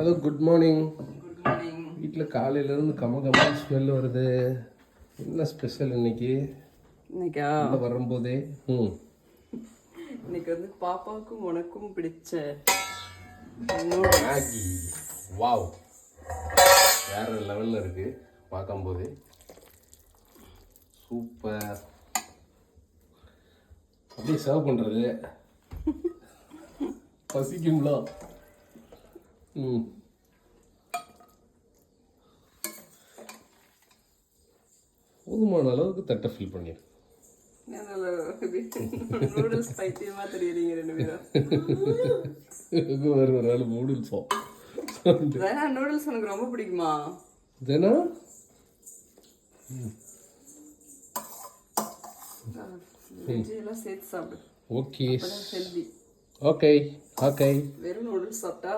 Hello good morning. Good morning. வீட்டில் காலையிலேருந்து கம ஸ்மெல் வருது. என்ன ஸ்பெஷல் இன்னைக்கு? இன்னைக்கா வரும்போதே இன்னைக்கு வந்து பாப்பாவுக்கும் உனக்கும் பிடிச்ச மேகி. வாவ், வேற லெவலில் இருக்கு பார்க்கும்போது. சூப்பர். அப்படியே சர்வ் பண்ணுறது பசிக்குங்களா? போதுமான அளவுக்கு தட்டை ஃபில் பண்ணிடு. நூடுல்ஸ் பைத்தியமா தெரியுறீங்க ரெண்டு பேரும். ஒரு நாள் நூடுல்ஸோ நூடுல்ஸ் எனக்கு ரொம்ப பிடிக்குமா? ஜனா எல்லாம் சேர்த்து சாப்பிடு. Okay healthy. Okay okay. வெறும் நூடுல்ஸ் சாப்பிட்டா